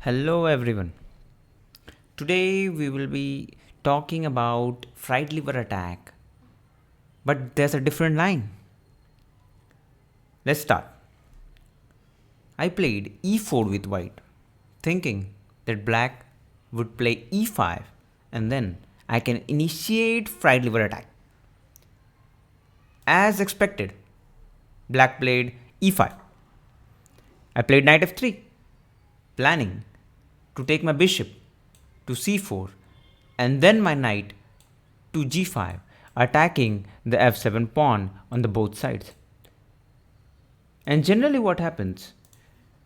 Hello everyone. Today we will be talking about fried liver attack, but there's a different line. Let's start. I played e4 with white, thinking that black would play e5 and then I can initiate fried liver attack. As expected, black played e5. I played knight f3, planning to take my bishop to c4 and then my knight to g5, attacking the f7 pawn on the both sides. And generally what happens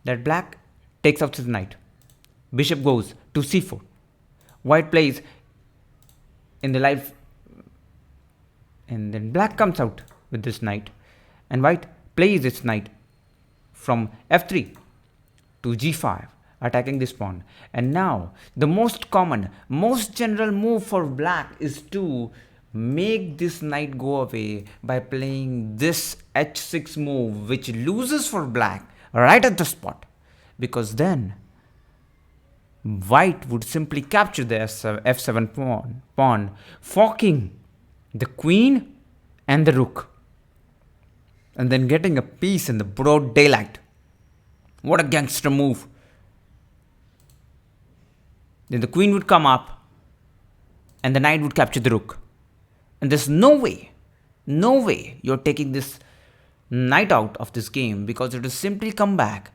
that black takes out his knight, bishop goes to c4, white plays in the life, and then black comes out with this knight and white plays its knight from f3 to g5, attacking this pawn. And now the most common, most general move for black is to make this knight go away by playing this h6 move, which loses for black right at the spot, because then white would simply capture the f7 pawn, forking the queen and the rook, and then getting a piece in the broad daylight. What a gangster move. Then the queen would come up and the knight would capture the rook. And there's no way you're taking this knight out of this game, because it will simply come back.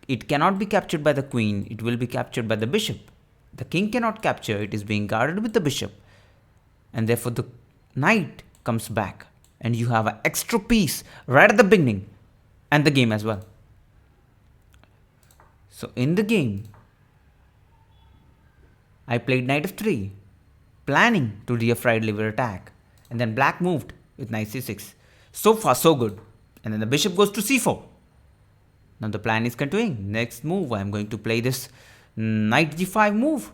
It cannot be captured by the queen, it will be captured by the bishop. The king cannot capture, it is being guarded with the bishop. And therefore the knight comes back and you have an extra piece right at the beginning and the game as well. So in the game, I played knight f3, planning to do a fried liver attack, and then black moved with knight c6. So far so good. And then the bishop goes to c4. Now the plan is continuing. Next move, I am going to play this knight g5 move.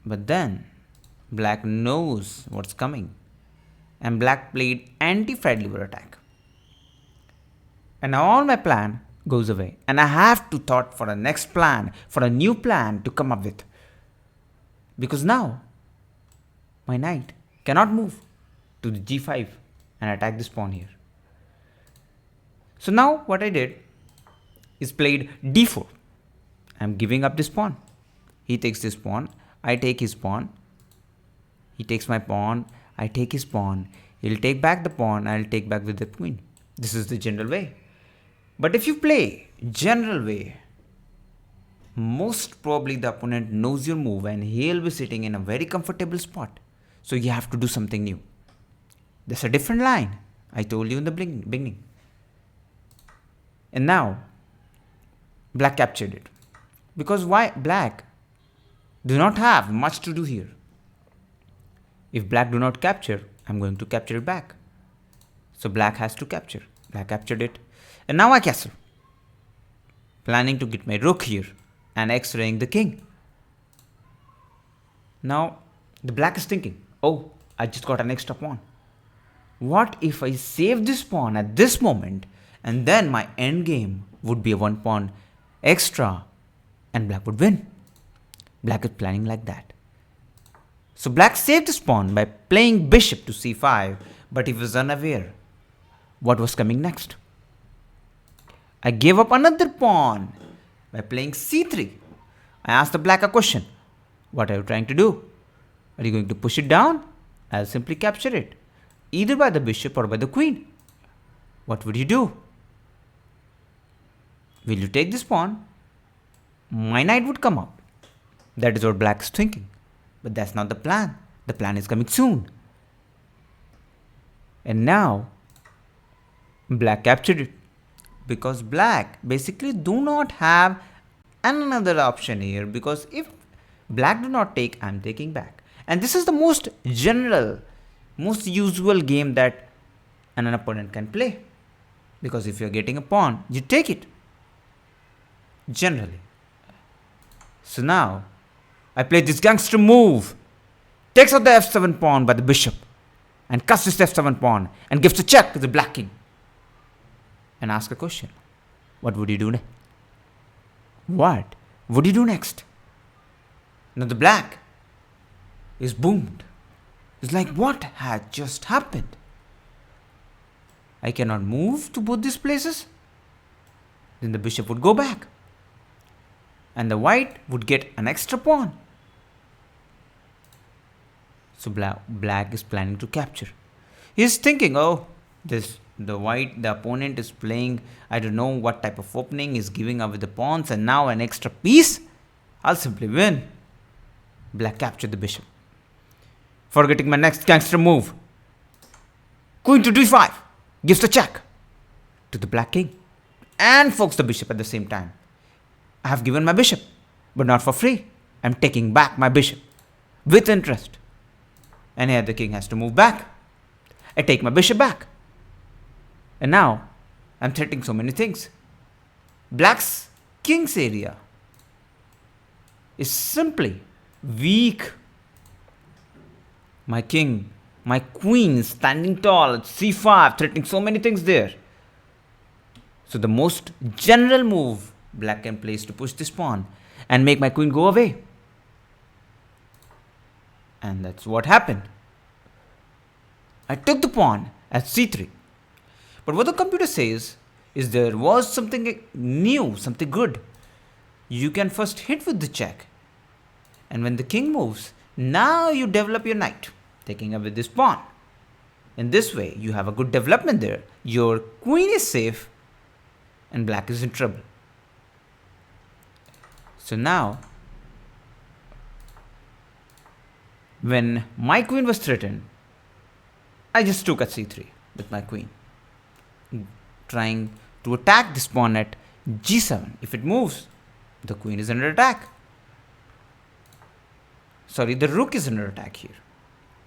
But then black knows what's coming, and black played anti-fried liver attack. And now all my plan goes away, and I have to thought for a next plan, for a new plan to come up with, because now my knight cannot move to the g5 and attack this pawn here. So now what I did is played d4. I'm giving up this pawn. He takes this pawn, I take his pawn. He takes my pawn, I take his pawn. He'll take back the pawn, I'll take back with the queen. This is the general way. But if you play general way, most probably the opponent knows your move and he'll be sitting in a very comfortable spot. So you have to do something new. There's a different line I told you in the beginning. And now black captured it, because why black do not have much to do here. If black do not capture, I'm going to capture it back. So black has to capture. Black captured it. And now I castle, planning to get my rook here and x-raying the king. Now the black is thinking, oh, I just got an extra pawn. What if I save this pawn at this moment, and then my endgame would be a one pawn extra and black would win. Black is planning like that. So black saved this pawn by playing bishop to c5, but he was unaware what was coming next. I gave up another pawn by playing c3. I asked the black a question. What are you trying to do? Are you going to push it down? I'll simply capture it, either by the bishop or by the queen. What would you do? Will you take this pawn? My knight would come up. That is what black is thinking. But that's not the plan. The plan is coming soon. And now black captured it, because black basically do not have another option here, because if black do not take, I'm taking back. And this is the most general, most usual game that an opponent can play, because if you're getting a pawn, you take it generally. So now I play this gangster move, takes out the f7 pawn by the bishop and cuts this f7 pawn and gives a check to the black king, and ask a question. What would you do? What would you do next? Now the black is boomed. It's like, what had just happened? I cannot move to both these places. Then the bishop would go back. And the white would get an extra pawn. So black is planning to capture. He's thinking, oh, the opponent is playing, I don't know what type of opening, is giving away the pawns, and now an extra piece. I'll simply win. Black captured the bishop. Forgetting my next gangster move. Queen to d5. Gives the check to the black king. And forks the bishop at the same time. I have given my bishop, but not for free. I'm taking back my bishop with interest. And here the king has to move back. I take my bishop back. And now I'm threatening so many things. Black's king's area is simply weak. My king, my queen is standing tall at c5, threatening so many things there. So the most general move black can play is to push this pawn and make my queen go away. And that's what happened. I took the pawn at c3. But what the computer says is there was something new, something good. You can first hit with the check. And when the king moves, now you develop your knight, taking away this pawn. In this way, you have a good development there. Your queen is safe and black is in trouble. So now, when my queen was threatened, I just took at c3 with my queen, trying to attack this pawn at g7. If it moves, the queen is under attack. Sorry, the rook is under attack here.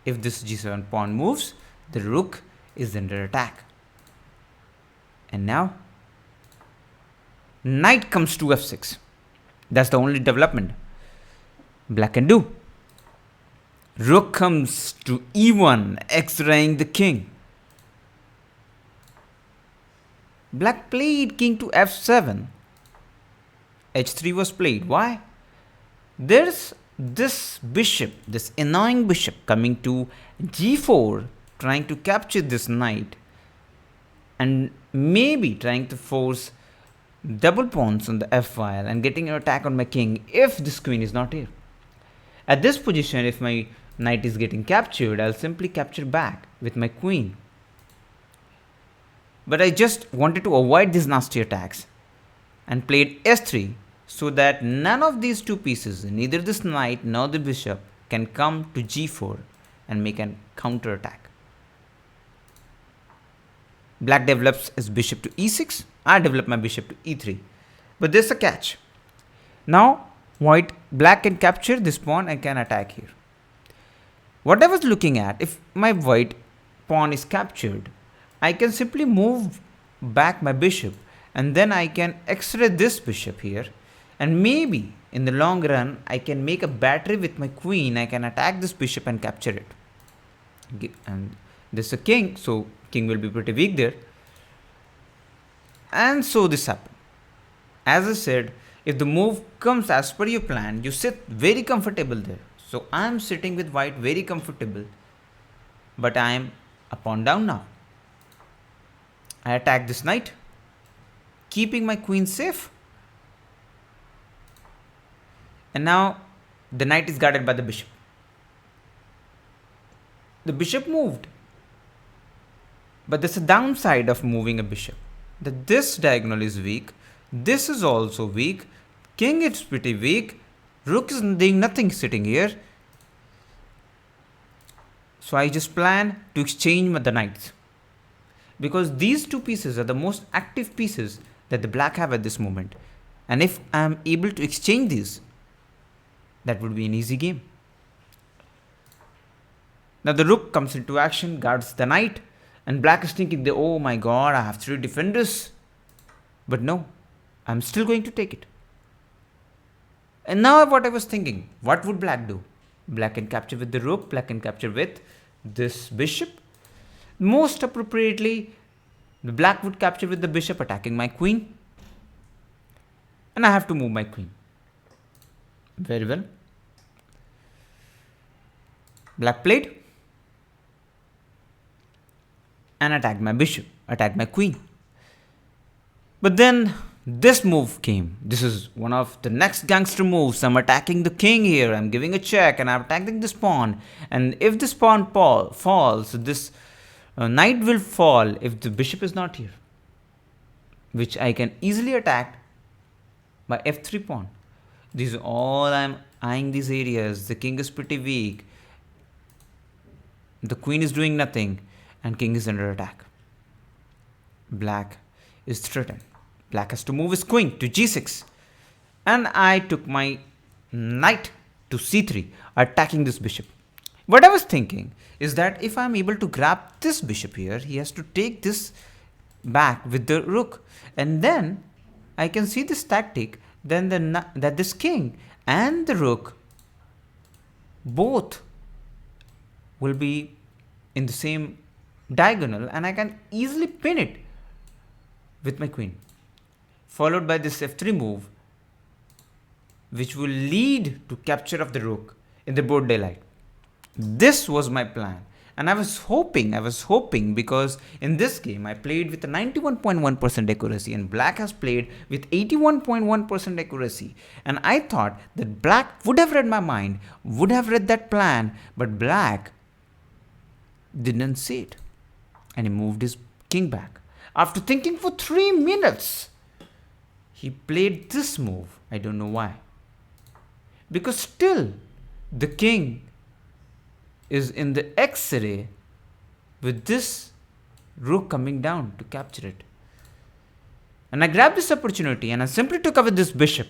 If this g7 pawn moves, the rook is under attack. And now, knight comes to f6. That's the only development black can do. Rook comes to e1, x-raying the king. Black played king to f7. h3 was played. Why? There's this bishop, this annoying bishop coming to g4, trying to capture this knight and maybe trying to force double pawns on the f file and getting an attack on my king if this queen is not here. At this position, if my knight is getting captured, I'll simply capture back with my queen. But I just wanted to avoid these nasty attacks and played s3 so that none of these two pieces, neither this knight nor the bishop, can come to g4 and make a counter attack. Black develops his bishop to e6. I develop my bishop to e3. But there's a catch. Now, black can capture this pawn and can attack here. What I was looking at, if my white pawn is captured, I can simply move back my bishop and then I can x-ray this bishop here, and maybe in the long run I can make a battery with my queen. I can attack this bishop and capture it. And this is a king, so king will be pretty weak there. And so this happened. As I said, if the move comes as per your plan, you sit very comfortable there. So I am sitting with white very comfortable, but I am a pawn down now. I attack this knight, keeping my queen safe. And now the knight is guarded by the bishop. The bishop moved. But there's a downside of moving a bishop. That this diagonal is weak. This is also weak. King is pretty weak. Rook is doing nothing sitting here. So I just plan to exchange the knights. Because these two pieces are the most active pieces that the black have at this moment. And if I am able to exchange these, that would be an easy game. Now the rook comes into action, guards the knight. And black is thinking, oh my god, I have 3 defenders. But no, I'm still going to take it. And now what I was thinking, what would black do? Black can capture with the rook, black can capture with this bishop. Most appropriately, the black would capture with the bishop, attacking my queen. and I have to move my queen. Very well. Black played and attacked my bishop, attacked my queen. But then this move came. This is one of the next gangster moves. I'm attacking the king here. I'm giving a check and I'm attacking this pawn. And if this pawn falls, this knight will fall if the bishop is not here, which I can easily attack by f3 pawn. These are all I'm eyeing these areas. The king is pretty weak. The queen is doing nothing and king is under attack. Black is threatened. Black has to move his queen to g6. And I took my knight to c3, attacking this bishop. What I was thinking is that if I'm able to grab this bishop here, he has to take this back with the rook. And then I can see this tactic, then that this king and the rook both will be in the same diagonal and I can easily pin it with my queen. Followed by this f3 move, which will lead to capture of the rook in the broad daylight. This was my plan. And I was hoping because in this game I played with a 91.1% accuracy and black has played with 81.1% accuracy. And I thought that black would have read my mind, would have read that plan, but black didn't see it. And he moved his king back. After thinking for 3 minutes, he played this move. I don't know why. Because still the king is in the X-ray with this rook coming down to capture it. And I grabbed this opportunity and I simply took away this bishop.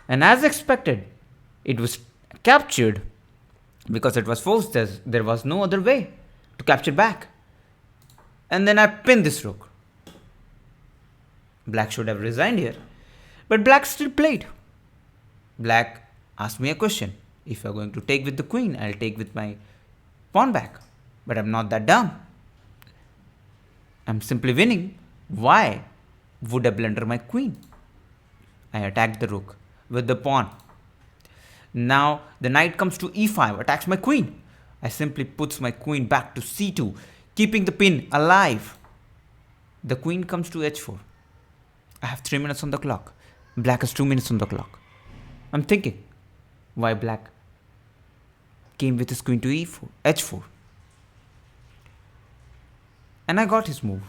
And as expected, it was captured because it was forced. There was no other way to capture back. And then I pinned this rook. Black should have resigned here. But black still played. Black asked me a question. If you're going to take with the queen, I'll take with my pawn back. But I'm not that dumb. I'm simply winning. Why would I blunder my queen? I attacked the rook with the pawn. Now the knight comes to e5, attacks my queen. I simply puts my queen back to c2, keeping the pin alive. The queen comes to h4. I have 3 minutes on the clock. Black has 2 minutes on the clock. I'm thinking, why black came with his queen to e4, h4. And I got his move.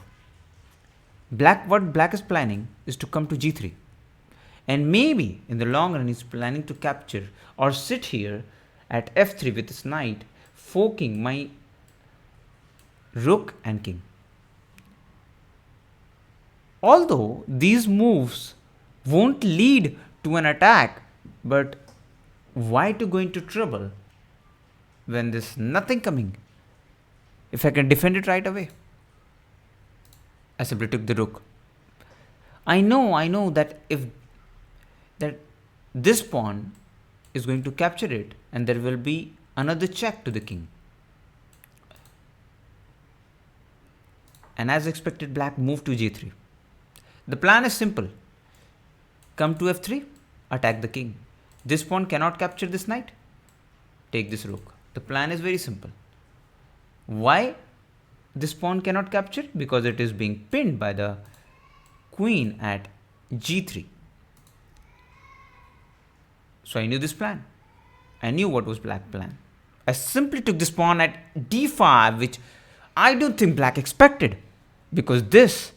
What black is planning is to come to g3. And maybe in the long run he's planning to capture or sit here at f3 with his knight, forking my rook and king. Although these moves won't lead to an attack, but why to go into trouble when there's nothing coming if I can defend it right away? I simply took the rook. I know that if this pawn is going to capture it and there will be another check to the king. And as expected, black moved to g3. The plan is simple. Come to f3, attack the king. This pawn cannot capture this knight. Take this rook. The plan is very simple. Why this pawn cannot capture? Because it is being pinned by the queen at g3. So I knew this plan. I knew what was black's plan. I simply took this pawn at d5, which I don't think black expected, because this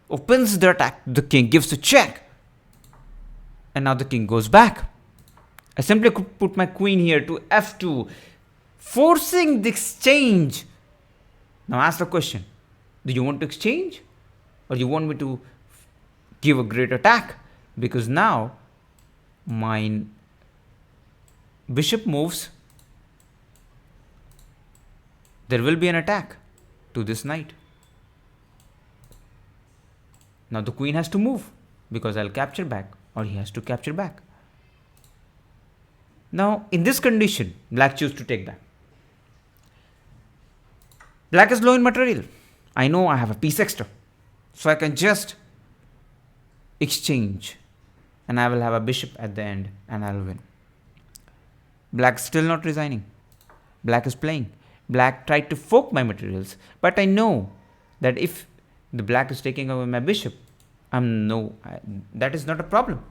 opens the attack. The king gives a check. And now the king goes back. I simply could put my queen here to f2, forcing the exchange. Now ask the question. Do you want to exchange? Or you want me to give a great attack? Because now my bishop moves. There will be an attack to this knight. Now the queen has to move because I'll capture back, or he has to capture back. Now in this condition, black chooses to take back. Black is low in material. I know I have a piece extra, so I can just exchange and I will have a bishop at the end and I'll win. Black still not resigning. Black is playing. Black tried to fork my materials, but I know that if the black is taking away my bishop, that is not a problem,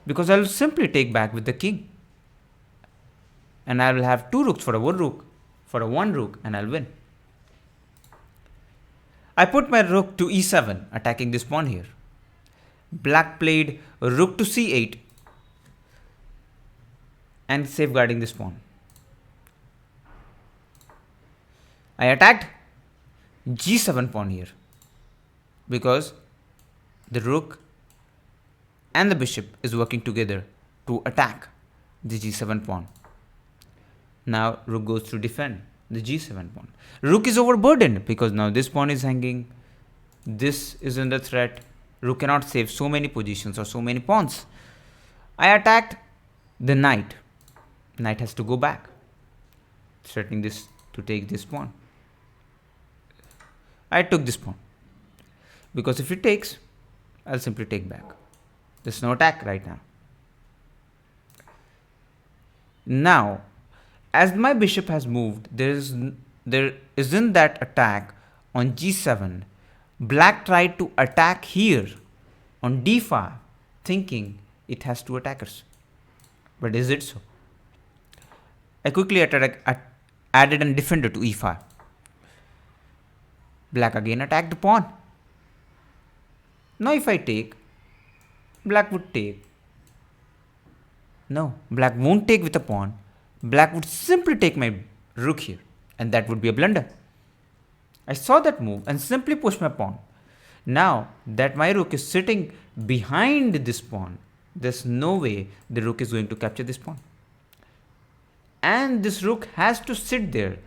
because I'll simply take back with the king, and I will have two rooks for a one rook, and I'll win. I put my rook to e7, attacking this pawn here. Black played rook to c8 and safeguarding this pawn. I attacked g7 pawn here because the rook and the bishop is working together to attack the g7 pawn. Now rook goes to defend the g7 pawn. Rook is overburdened because now this pawn is hanging. This is under threat. Rook cannot save so many positions or so many pawns. I attacked the knight. Knight has to go back, threatening this to take this pawn. I took this pawn because if it takes, I'll simply take back. There's no attack right now. Now, as my bishop has moved, there isn't that attack on g7. Black tried to attack here on d5, thinking it has two attackers. But is it so? I quickly added a defender to e5. Black again attacked the pawn. Now if I take, black would take. No, black won't take with a pawn. Black would simply take my rook here, and that would be a blunder. I saw that move and simply pushed my pawn. Now that my rook is sitting behind this pawn, there's no way the rook is going to capture this pawn. And this rook has to sit there,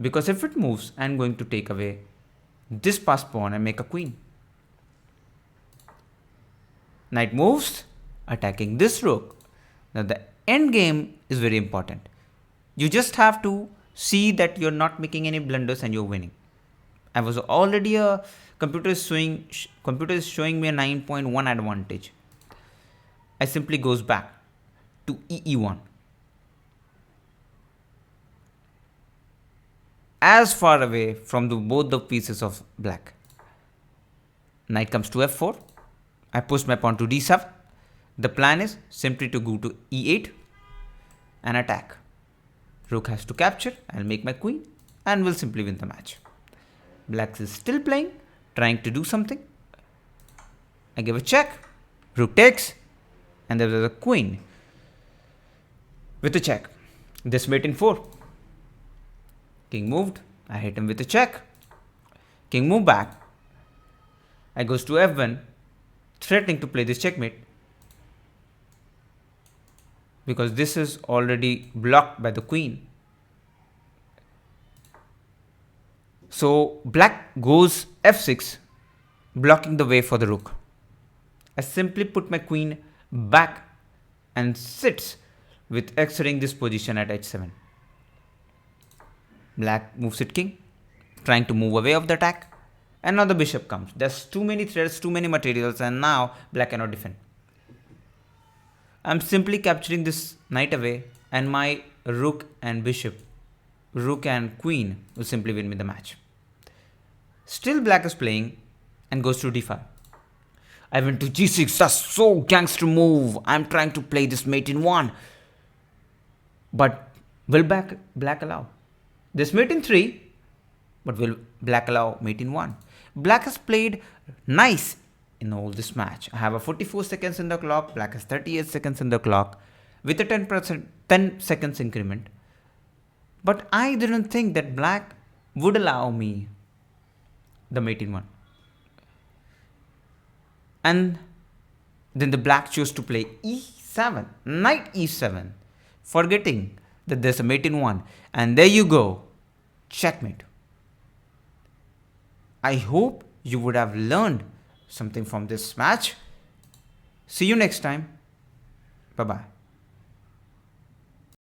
because if it moves, I'm going to take away this passed pawn and make a queen. Knight moves, attacking this rook. Now the end game is very important. You just have to see that you're not making any blunders and you're winning. I was already computer is showing me a 9.1 advantage. I simply goes back to e1. As far away from both the pieces of black. Knight comes to f4. I push my pawn to d7. The plan is simply to go to e8 and attack. Rook has to capture. I'll make my queen and will simply win the match. Black is still playing, trying to do something. I give a check. Rook takes, and there is a queen with a check. This mate in 4. King moved. I hit him with a check. King moved back. I goes to f1, threatening to play this checkmate, because this is already blocked by the queen. So black goes f6, blocking the way for the rook. I simply put my queen back and sits with exiting this position at h7. Black moves it king, trying to move away of the attack. And now the bishop comes. There's too many threads, too many materials, and now black cannot defend. I'm simply capturing this knight away, and my rook and queen will simply win me the match. Still black is playing and goes to d5. I went to g6. That's so gangster move. I'm trying to play this mate in 1. But will black allow? This mate in 3, but will black allow mate in 1? Black has played nice in all this match. I have a 44 seconds in the clock. Black has 38 seconds in the clock with a 10 seconds increment. But I didn't think that black would allow me the mate in 1. And then the black chose to play e7, knight e7, forgetting that there's a mate in 1. And there you go, checkmate. I hope you would have learned something from this match. See you next time. Bye-bye.